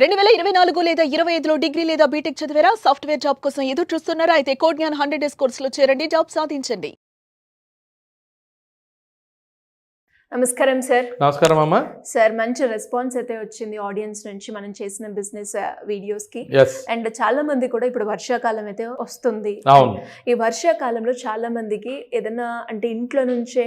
2024 లేదా 25లో డిగ్రీ లేదా బీటెక్ చదివారా? సాఫ్ట్వేర్ జాబ్ కోసం ఎదురు చూస్తున్నారా? అయితే కోడ్ జ్ఞాన్ 100 డేస్ కోర్సులో చేరండి, జాబ్ సాధించండి. నమస్కారం సార్. నమస్కారం అమ్మా. సార్, మంచి రెస్పాన్స్ అయితే వచ్చింది ఆడియన్స్ నుంచి మనం చేసిన బిజినెస్ వీడియోస్ కి. అండ్ చాలా మంది కూడా ఇప్పుడు వర్షాకాలం అయితే వస్తుంది. ఈ వర్షాకాలంలో చాలా మందికి ఏదైనా అంటే ఇంట్లో నుంచే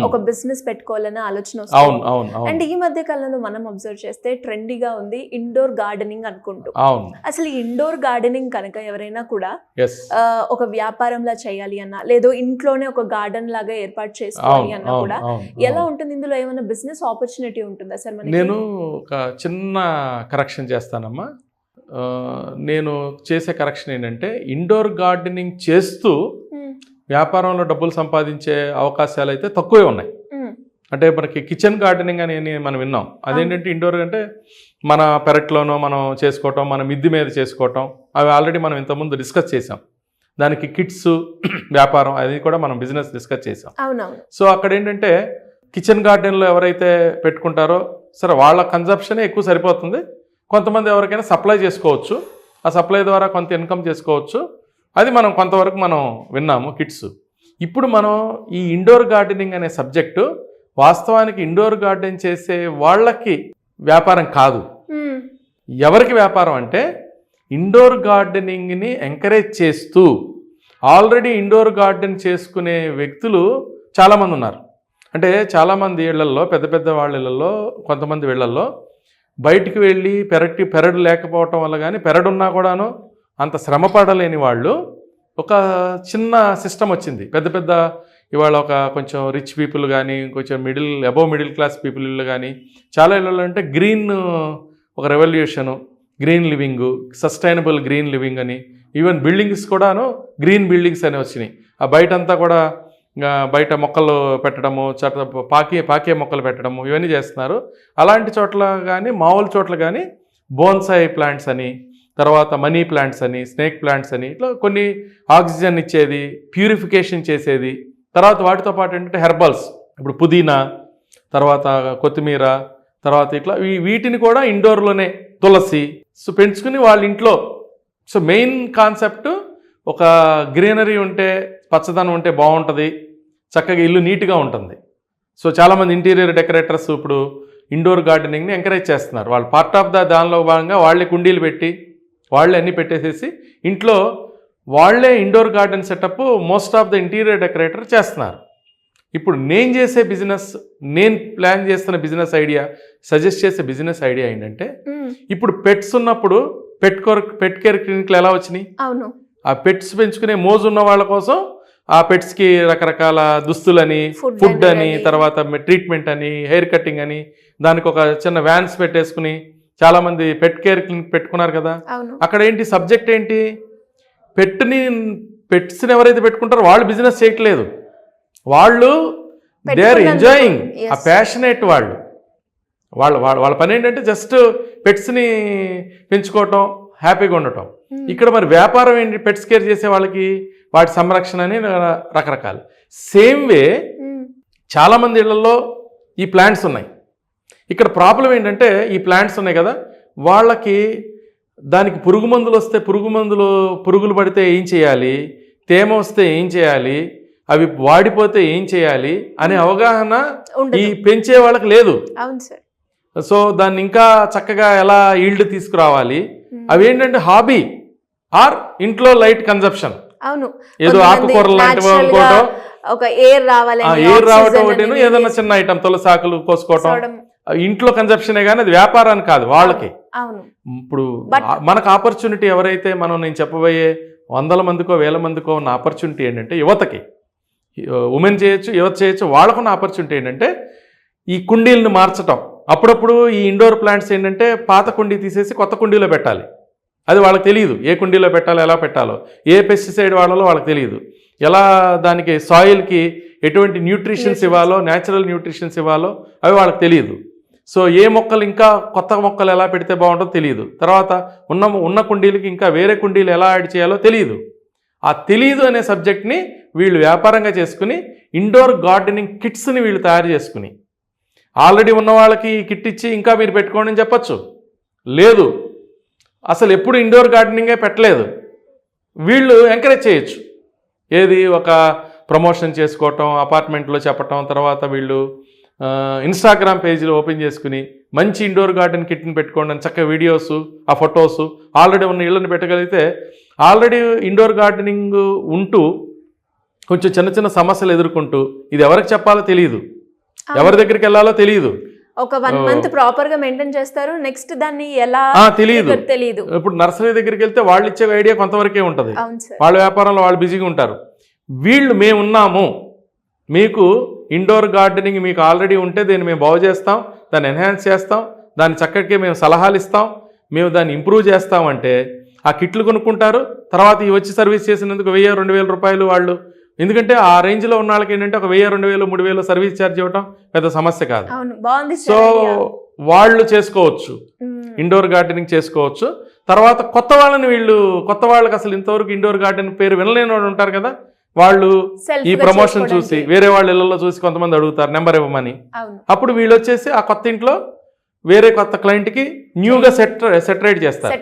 ఒక బిజినెస్ పెట్టుకోవాలన్న ఆలోచన వస్తుంది. అండ్ ఈ మధ్య కాలంలో మనం అబ్జర్వ్ చేస్తే ట్రెండీగా ఉంది ఇండోర్ గార్డెనింగ్ అనుకుంటూ. అసలు ఇండోర్ గార్డెనింగ్ కనుక ఎవరైనా కూడా ఒక వ్యాపారంలా చేయాలి అన్నా, లేదో ఇంట్లోనే ఒక గార్డెన్ లాగా ఏర్పాటు చేసుకోవాలి అన్నా కూడా ఎలా ఉంటుంది? ఇందులో ఏమైనా బిజినెస్ ఆపర్చునిటీ ఉంటుందా సార్? నేను ఒక చిన్న కరెక్షన్ చేస్తానమ్మా. నేను చేసే కరెక్షన్ ఏంటంటే, ఇండోర్ గార్డెనింగ్ చేస్తూ వ్యాపారంలో డబ్బులు సంపాదించే అవకాశాలు అయితే తక్కువే ఉన్నాయి. అంటే మనకి కిచెన్ గార్డెనింగ్ అని మనం విన్నాం. అదేంటంటే ఇండోర్ అంటే మన పెరట్లోనో మనం చేసుకోవటం, మన మిద్ది మీద చేసుకోవటం, అవి ఆల్రెడీ మనం ఇంతకుముందు డిస్కస్ చేసాం. దానికి కిట్స్ వ్యాపారం అది కూడా మనం బిజినెస్ డిస్కస్ చేసాం. సో అక్కడ ఏంటంటే కిచెన్ గార్డెన్లో ఎవరైతే పెట్టుకుంటారో సరే వాళ్ళ కన్జంప్షనే ఎక్కువ సరిపోతుంది. కొంతమంది ఎవరికైనా సప్లై చేసుకోవచ్చు, ఆ సప్లై ద్వారా కొంత ఇన్కమ్ చేసుకోవచ్చు. అది మనం కొంతవరకు మనం విన్నాము కిట్స్. ఇప్పుడు మనం ఈ ఇండోర్ గార్డెనింగ్ అనే సబ్జెక్టు వాస్తవానికి ఇండోర్ గార్డెన్ చేసే వాళ్ళకి వ్యాపారం కాదు. ఎవరికి వ్యాపారం అంటే ఇండోర్ గార్డెనింగ్ని ఎంకరేజ్ చేస్తూ ఆల్రెడీ ఇండోర్ గార్డెన్ చేసుకునే వ్యక్తులు చాలామంది ఉన్నారు. అంటే చాలామంది ఇళ్లల్లో, పెద్ద పెద్ద వాళ్ళ ఇళ్లలో, కొంతమంది ఇళ్లల్లో బయటికి వెళ్ళి పెరడు లేకపోవటం వల్ల కానీ, పెరడున్నా కూడాను అంత శ్రమ పడలేని వాళ్ళు ఒక చిన్న సిస్టమ్ వచ్చింది. పెద్ద పెద్ద ఇవాళ ఒక కొంచెం రిచ్ పీపుల్ కానీ, కొంచెం అబోవ్ మిడిల్ క్లాస్ పీపుల్ ఇళ్ళు కానీ చాలా ఇళ్ళలో అంటే గ్రీన్ ఒక revolution, green living, sustainable green living అని, ఈవెన్ బిల్డింగ్స్ కూడాను గ్రీన్ బిల్డింగ్స్ అని వచ్చినాయి. ఆ బయటంతా కూడా బయట మొక్కలు పెట్టడము, పాకే మొక్కలు పెట్టడము, ఇవన్నీ చేస్తున్నారు. అలాంటి చోట్ల కానీ, మామూలు చోట్ల కానీ బోన్సాయి ప్లాంట్స్ అని, తర్వాత మనీ ప్లాంట్స్ అని, స్నేక్ ప్లాంట్స్ అని, ఇట్లా కొన్ని ఆక్సిజన్ ఇచ్చేది, ప్యూరిఫికేషన్ చేసేది. తర్వాత వాటితో పాటు ఏంటంటే హెర్బల్స్, ఇప్పుడు పుదీనా, తర్వాత కొత్తిమీర, తర్వాత ఇట్లా వీటిని కూడా ఇండోర్లోనే తులసి పెంచుకుని వాళ్ళ ఇంట్లో. సో మెయిన్ కాన్సెప్ట్ ఒక గ్రీనరీ ఉంటే, పచ్చదనం ఉంటే బాగుంటుంది, చక్కగా ఇల్లు నీట్గా ఉంటుంది. సో చాలామంది ఇంటీరియర్ డెకరేటర్స్ ఇప్పుడు ఇండోర్ గార్డెనింగ్ని ఎంకరేజ్ చేస్తున్నారు. వాళ్ళు పార్ట్ ఆఫ్ దానిలో భాగంగా వాళ్ళే కుండీలు పెట్టి, వాళ్ళే అన్నీ పెట్టేసేసి ఇంట్లో వాళ్ళే indoor garden setup most of the interior decorator చేస్తున్నారు. ఇప్పుడు నేను చేసే బిజినెస్, నేను ప్లాన్ చేస్తున్న బిజినెస్ ఐడియా, సజెస్ట్ చేసే బిజినెస్ ఐడియా ఏంటంటే, ఇప్పుడు పెట్స్ ఉన్నప్పుడు పెట్ కేర్ క్లినిక్లు ఎలా వచ్చినాయి? అవును. ఆ పెట్స్ పెంచుకునే మోజు ఉన్న వాళ్ళ కోసం ఆ పెట్స్కి రకరకాల దుస్తులని, ఫుడ్ అని, తర్వాత ట్రీట్మెంట్ అని, హెయిర్ కటింగ్ అని, దానికి ఒక చిన్న వ్యాన్స్ పెట్టేసుకుని చాలామంది పెట్ కేర్ క్లినిక్ పెట్టుకున్నారు కదా. అక్కడ ఏంటి సబ్జెక్ట్ ఏంటి? పెట్స్ని ఎవరైతే పెట్టుకుంటారో వాళ్ళు బిజినెస్ చేయట్లేదు, వాళ్ళు దే ఆర్ ఎంజాయింగ్, ఆ ప్యాషనేట్ వాళ్ళు. వాళ్ళ పని ఏంటంటే జస్ట్ పెట్స్ని పెంచుకోవటం, హ్యాపీగా ఉండటం. ఇక్కడ మరి వ్యాపారం ఏంటి? పెట్స్ కేర్ చేసే వాళ్ళకి వాటి సంరక్షణ అని రకరకాలు. సేమ్ వే చాలామంది ఇళ్లలో ఈ ప్లాంట్స్ ఉన్నాయి. ఇక్కడ ప్రాబ్లం ఏంటంటే, ఈ ప్లాంట్స్ ఉన్నాయి కదా, వాళ్ళకి దానికి పురుగు మందులు వస్తే పురుగులు పడితే ఏం చేయాలి, తేమ వస్తే ఏం చేయాలి, అవి వాడిపోతే ఏం చేయాలి అనే అవగాహన ఈ పెంచే వాళ్ళకి లేదు. సో దాన్ని ఇంకా చక్కగా ఎలా ఈల్డ్ తీసుకురావాలి, అవి ఏంటంటే హాబీ ఆర్ ఇంట్లో లైట్ కన్జంప్షన్. అవును, ఏదో ఆకుకూరలు లాంటివి అనుకోవటం, ఎయిర్ రావటం ఒకటి, ఏదన్నా చిన్న ఐటమ్ తులసాకులు కోసుకోవటం, ఇంట్లో కన్జంప్షనే కానీ అది వ్యాపారాన్ని కాదు వాళ్ళకి. ఇప్పుడు మనకు ఆపర్చునిటీ ఎవరైతే నేను చెప్పబోయే 100 మందికో 1000 మందికో ఉన్న ఆపర్చునిటీ ఏంటంటే, యువతకి, ఉమెన్ చేయొచ్చు, యువత చేయొచ్చు, వాళ్ళకున్న ఆపర్చునిటీ ఏంటంటే ఈ కుండీలను మార్చటం. అప్పుడప్పుడు ఈ ఇండోర్ ప్లాంట్స్ ఏంటంటే పాత కుండీ తీసేసి కొత్త కుండీలో పెట్టాలి. అది వాళ్ళకి తెలియదు, ఏ కుండీలో పెట్టాలో, ఎలా పెట్టాలో, ఏ పెస్టిసైడ్ వాడాలో వాళ్ళకి తెలియదు, ఎలా దానికి సాయిల్కి ఎటువంటి న్యూట్రిషన్స్ ఇవ్వాలో, న్యాచురల్ న్యూట్రిషన్స్ ఇవ్వాలో అవి వాళ్ళకి తెలియదు. సో ఏ మొక్కలు ఇంకా కొత్త మొక్కలు ఎలా పెడితే బాగుంటుందో తెలియదు. తర్వాత ఉన్న కుండీలకి ఇంకా వేరే కుండీలు ఎలా యాడ్ చేయాలో తెలియదు. ఆ తెలియదు అనే సబ్జెక్ట్ని వీళ్ళు వ్యాపారంగా చేసుకుని ఇండోర్ గార్డెనింగ్ కిట్స్ని వీళ్ళు తయారు చేసుకుని ఆల్రెడీ ఉన్న వాళ్ళకి కిట్ ఇచ్చి ఇంకా మీరు పెట్టుకోండి అని చెప్పచ్చు. లేదు, అసలు ఎప్పుడు ఇండోర్ గార్డెనింగే పెట్టలేదు, వీళ్ళు ఎంకరేజ్ చేయొచ్చు. ఏది, ఒక ప్రమోషన్ చేసుకోవటం, అపార్ట్మెంట్లో చెప్పటం, తర్వాత వీళ్ళు ఇన్స్టాగ్రామ్ పేజీలు ఓపెన్ చేసుకుని మంచి ఇండోర్ గార్డెన్ కిట్ని పెట్టుకోండి అని చక్కగా వీడియోస్, ఆ ఫొటోస్, ఆల్రెడీ ఉన్న ఇళ్ళని పెట్టగలిగితే, ఆల్రెడీ ఇండోర్ గార్డెనింగ్ ఉంటూ కొంచెం చిన్న చిన్న సమస్యలు ఎదుర్కొంటూ ఇది ఎవరికి చెప్పాలో తెలియదు, ఎవరి దగ్గరికి వెళ్ళాలో తెలియదు, ఒక 1 month ప్రాపర్ గా మెయింటైన్ చేస్తారు, నెక్స్ట్ దాన్ని ఎలా తెలియదు. ఇప్పుడు నర్సరీ దగ్గరికి వెళ్తే వాళ్ళు ఇచ్చే ఐడియా కొంతవరకే ఉంటుంది, వాళ్ళ వ్యాపారంలో వాళ్ళు బిజీగా ఉంటారు. వీళ్ళు మేమున్నాము, మీకు ఇండోర్ గార్డెనింగ్ మీకు ఆల్రెడీ ఉంటే దీన్ని మేము బాగు చేస్తాం, దాన్ని ఎన్హాన్స్ చేస్తాం, దాన్ని చక్కగా మేము సలహాలు ఇస్తాం, మేము దాన్ని ఇంప్రూవ్ చేస్తామంటే ఆ కిట్లు కొనుక్కుంటారు. తర్వాత ఈ వచ్చి సర్వీస్ చేసినందుకు 1000-2000 రూపాయలు వాళ్ళు, ఎందుకంటే ఆ రేంజ్లో ఉన్న వాళ్ళకి ఏంటంటే ఒక 1000-2000-3000 సర్వీస్ ఛార్జ్ ఇవ్వటం పెద్ద సమస్య కాదు. సో వాళ్ళు చేసుకోవచ్చు, ఇండోర్ గార్డెనింగ్ చేసుకోవచ్చు. తర్వాత కొత్త వాళ్ళకి అసలు ఇంతవరకు ఇండోర్ గార్డెన్ పేరు వినలేని వాళ్ళు ఉంటారు కదా, వాళ్ళు ఈ ప్రమోషన్ చూసి వేరే వాళ్ళ ఇళ్లలో చూసి కొంతమంది అడుగుతారు నెంబర్ ఇవ్వమని. అప్పుడు వీళ్ళు వచ్చేసి ఆ కొత్త ఇంట్లో వేరే కొత్త క్లయింట్కి న్యూగా సెటరేట్ చేస్తారు.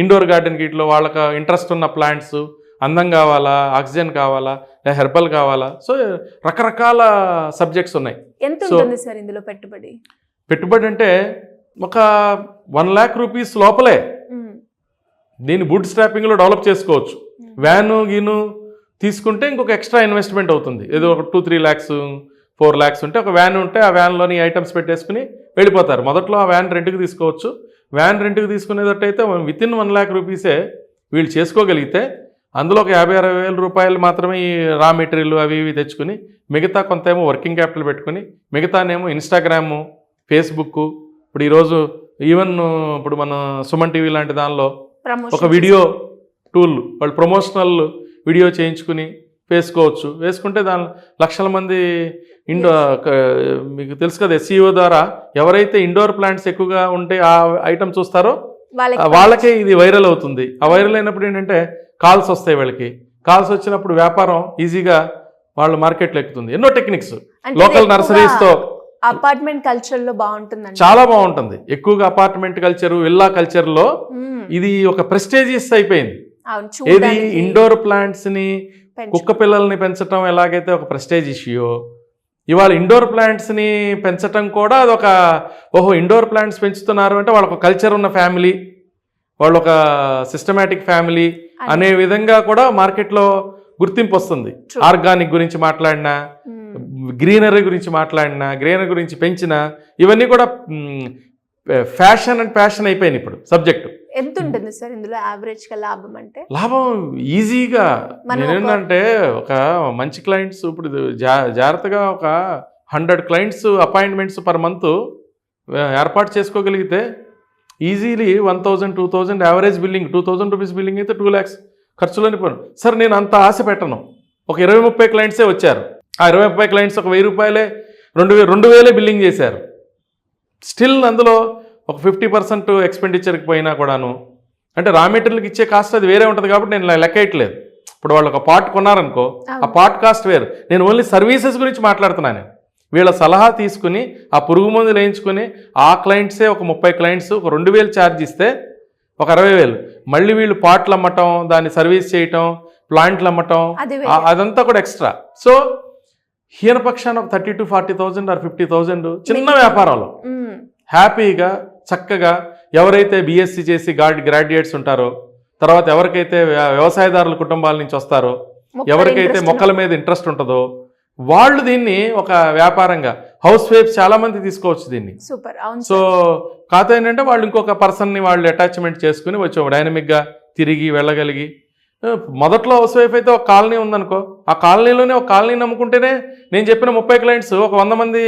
ఇండోర్ గార్డెన్ కిట్లో వాళ్ళకి ఇంట్రెస్ట్ ఉన్న ప్లాంట్స్, అందం కావాలా, ఆక్సిజన్ కావాలా, హెర్బల్ కావాలా, సో రకరకాల సబ్జెక్ట్స్ ఉన్నాయి. ఎంత ఉంటుంది సార్ ఇందులో పెట్టుబడి అంటే ఒక 1 lakh రూపీస్ లోపలే దీన్ని బూట్ స్ట్రాపింగ్లో డెవలప్ చేసుకోవచ్చు. వ్యాను గీను తీసుకుంటే ఇంకొక ఎక్స్ట్రా ఇన్వెస్ట్మెంట్ అవుతుంది, ఏదో ఒక 2-3 lakhs 4 lakhs ఉంటే ఒక వ్యాన్ ఉంటే ఆ వ్యాన్లోని ఐటమ్స్ పెట్టేసుకుని వెళ్ళిపోతారు. మొదట్లో ఆ వ్యాన్ రెంట్కి తీసుకోవచ్చు. వ్యాన్ రెంట్కి తీసుకునేటట్టయితే వితిన్ 1 lakh రూపీసే వీళ్ళు చేసుకోగలిగితే, అందులో ఒక 50-60 రూపాయలు మాత్రమే ఈ రా మెటీరియల్ అవి ఇవి తెచ్చుకుని, మిగతా కొంత ఏమో వర్కింగ్ క్యాపిటల్ పెట్టుకుని, మిగతానేమో ఇన్స్టాగ్రాము, ఫేస్బుక్, ఇప్పుడు ఈరోజు ఈవెన్ ఇప్పుడు మన సుమన్ టీవీ లాంటి దానిలో ఒక వీడియో టూల్ వాళ్ళు ప్రమోషనల్ వీడియో చేయించుకుని వేసుకుంటే దాని లక్షల మంది మీకు తెలుసు కదా, SEO ద్వారా ఎవరైతే ఇండోర్ ప్లాంట్స్ ఎక్కువగా ఉంటే ఆ ఐటమ్ చూస్తారో వాళ్ళకే ఇది వైరల్ అవుతుంది. ఆ వైరల్ అయినప్పుడు ఏంటంటే కాల్స్ వస్తాయి, వాళ్ళకి కాల్స్ వచ్చినప్పుడు వ్యాపారం ఈజీగా వాళ్ళ మార్కెట్లో ఎక్కుతుంది. ఎన్నో టెక్నిక్స్ లోకల్ నర్సరీస్తో అపార్ట్మెంట్ కల్చర్ లో బాగుంటుంది, చాలా బాగుంటుంది. ఎక్కువగా అపార్ట్మెంట్ కల్చర్, విల్లా కల్చర్ లో ఇది ఒక ప్రెస్టేజియస్ అయిపోయింది. ఏది ఇండోర్ ప్లాంట్స్ ని, కుక్క పిల్లల్ని పెంచడం ఎలాగైతే ఒక ప్రెస్టేజ్ ఇష్యూ, ఇవాళ ఇండోర్ ప్లాంట్స్ ని పెంచడం కూడా అదొక ఇండోర్ ప్లాంట్స్ పెంచుతున్నారు అంటే వాళ్ళొక కల్చర్ ఉన్న ఫ్యామిలీ, వాళ్ళు ఒక సిస్టమేటిక్ ఫ్యామిలీ అనే విధంగా కూడా మార్కెట్లో గుర్తింపు వస్తుంది. ఆర్గానిక్ గురించి మాట్లాడినా, గ్రీనరీ గురించి మాట్లాడినా, గ్రీనరీ గురించి పెంచినా, ఇవన్నీ కూడా ఫ్యాషన్ అండ్ ప్యాషన్ అయిపోయింది ఇప్పుడు సబ్జెక్టు. ఎంత ఉంటుంది సార్ ఇందులో యావరేజ్ గా లాభం? అంటే లాభం ఈజీగా నేనేంటంటే ఒక మంచి క్లయింట్స్ ఇప్పుడు జాగ్రత్తగా ఒక 100 క్లయింట్స్ అపాయింట్మెంట్స్ పర్ మంత్ ఏర్పాటు చేసుకోగలిగితే easily 1000-2000 average billing, 2000 rupees billing అయితే 2 lakhs ఖర్చులోని పోను. సార్ నేను అంత ఆశ పెట్టను, ఒక 20-30 క్లయింట్సే వచ్చారు, ఆ 20-30 క్లయింట్స్ ఒక 1000 రూపాయలే 2000 బిల్లింగ్ చేశారు. స్టిల్ అందులో ఒక 50% ఎక్స్పెండిచర్కి పోయినా కూడాను, అంటే రా మెటీరియల్కి ఇచ్చే కాస్ట్ అది వేరే ఉంటుంది కాబట్టి నేను లెక్క వేయట్లేదు. ఇప్పుడు వాళ్ళు ఒక పార్ట్ కొన్నారనుకో, ఆ పార్ట్ కాస్ట్ వేరు, నేను ఓన్లీ సర్వీసెస్ గురించి మాట్లాడుతున్నాను. వీళ్ళ సలహా తీసుకుని ఆ పురుగు మందులు వేయించుకొని ఆ క్లయింట్సే ఒక 30 క్లయింట్స్ ఒక 2000 ఛార్జ్ ఇస్తే ఒక 60,000, మళ్ళీ వీళ్ళు పార్ట్లు అమ్మటం, దాన్ని సర్వీస్ చేయటం, ప్లాంట్లు అమ్మటం, అదంతా కూడా ఎక్స్ట్రా. సో హీనపక్షాన ఒక 30,000-40,000 ఆర్ 50,000 చిన్న వ్యాపారంలో హ్యాపీగా చక్కగా ఎవరైతే BSc చేసి గ్రాడ్యుయేట్స్ ఉంటారో, తర్వాత ఎవరికైతే వ్యవసాయదారుల కుటుంబాల నుంచి వస్తారో, ఎవరికైతే మొక్కల మీద ఇంట్రెస్ట్ ఉంటుందో వాళ్ళు దీన్ని ఒక వ్యాపారంగా, హౌస్ వైఫ్స్ చాలా మంది తీసుకోవచ్చు దీన్ని. సో కాకపోతే ఏంటంటే వాళ్ళు ఇంకొక పర్సన్ని వాళ్ళు అటాచ్మెంట్ చేసుకుని వచ్చి డైనమిక్గా తిరిగి వెళ్ళగలిగి, మొదట్లో హౌస్ వైఫ్ అయితే ఒక కాలనీ ఉందనుకో, ఆ కాలనీలోనే ఒక కాలనీ నమ్ముకుంటేనే నేను చెప్పిన 30 క్లయింట్స్ ఒక 100 మంది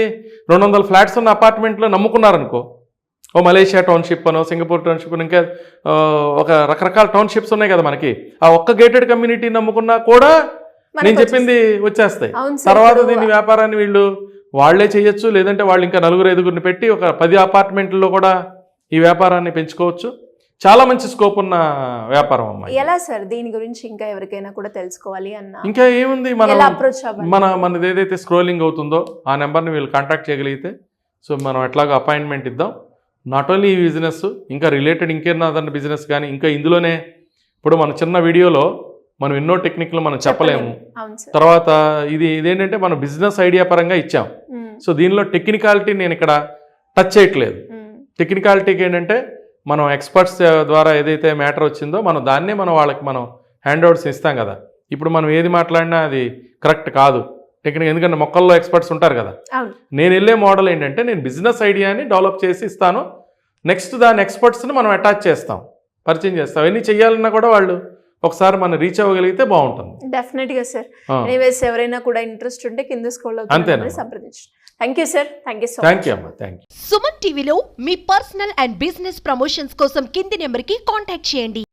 200 ఫ్లాట్స్ ఉన్న అపార్ట్మెంట్లో నమ్ముకున్నారనుకో, ఓ మలేషియా టౌన్షిప్ అనో, సింగపూర్ టౌన్షిప్, ఇంకా ఒక రకరకాల టౌన్షిప్స్ ఉన్నాయి కదా మనకి, ఆ ఒక్క గేటెడ్ కమ్యూనిటీ నమ్ముకున్నా కూడా నేను చెప్పింది వచ్చేస్తాయి. తర్వాత దీన్ని వ్యాపారాన్ని వాళ్లే చేయొచ్చు, లేదంటే వాళ్ళు ఇంకా 4-5 పెట్టి ఒక 10 అపార్ట్మెంట్లో కూడా ఈ వ్యాపారాన్ని పెంచుకోవచ్చు. చాలా మంచి స్కోప్ ఉన్న వ్యాపారం అమ్మా. ఎలా సార్ దీని గురించి ఇంకా ఎవరికైనా కూడా తెలుసుకోవాలి అన్న? ఇంకా ఏముంది, మనది ఏదైతే స్క్రోలింగ్ అవుతుందో ఆ నెంబర్ని వీళ్ళు కాంటాక్ట్ చేయగలిగితే, సో మనం ఎట్లాగో అపాయింట్మెంట్ ఇద్దాం, నాట్ ఓన్లీ ఈ బిజినెస్, ఇంకా రిలేటెడ్ ఇంకేదన్నా బిజినెస్ కానీ, ఇంకా ఇందులోనే ఇప్పుడు మన చిన్న వీడియోలో మనం ఎన్నో టెక్నిక్లు మనం చెప్పలేము. తర్వాత ఇదేంటంటే మనం బిజినెస్ ఐడియా పరంగా ఇచ్చాం. సో దీనిలో టెక్నికాలిటీ నేను ఇక్కడ టచ్ చేయట్లేదు. టెక్నికాలిటీకి ఏంటంటే మనం ఎక్స్పర్ట్స్ ద్వారా ఏదైతే మ్యాటర్ వచ్చిందో మనం దాన్నే వాళ్ళకి మనం హ్యాండ్ అవుట్స్ ఇస్తాం కదా. ఇప్పుడు మనం ఏది మాట్లాడినా అది కరెక్ట్ కాదు టెక్నిక్, ఎందుకంటే మొక్కల్లో ఎక్స్పర్ట్స్ ఉంటారు కదా. నేను వెళ్ళే మోడల్ ఏంటంటే నేను బిజినెస్ ఐడియాని డెవలప్ చేసి ఇస్తాను, నెక్స్ట్ దాని ఎక్స్పర్ట్స్ని మనం అటాచ్ చేస్తాం, పరిచయం చేస్తాం. అవన్నీ చెయ్యాలన్నా కూడా వాళ్ళు ఒకసారి మనం రీచ్ అవ్వగలిగితే బాగుంటుంది. డెఫినెట్గా సార్. ఎనీవేస్ ఎవరైనా కూడా ఇంట్రెస్ట్ ఉంటే కింద స్క్రోల్ అవుతుంది, సంప్రదించండి. Thank you sir. Thank you so much. Thank you అమ్మా. Thank you. సుమన్ టీవీలో మీ పర్సనల్ అండ్ బిజినెస్ ప్రమోషన్స్ కోసం కింది నెంబర్కి కాంటాక్ట్ చేయండి.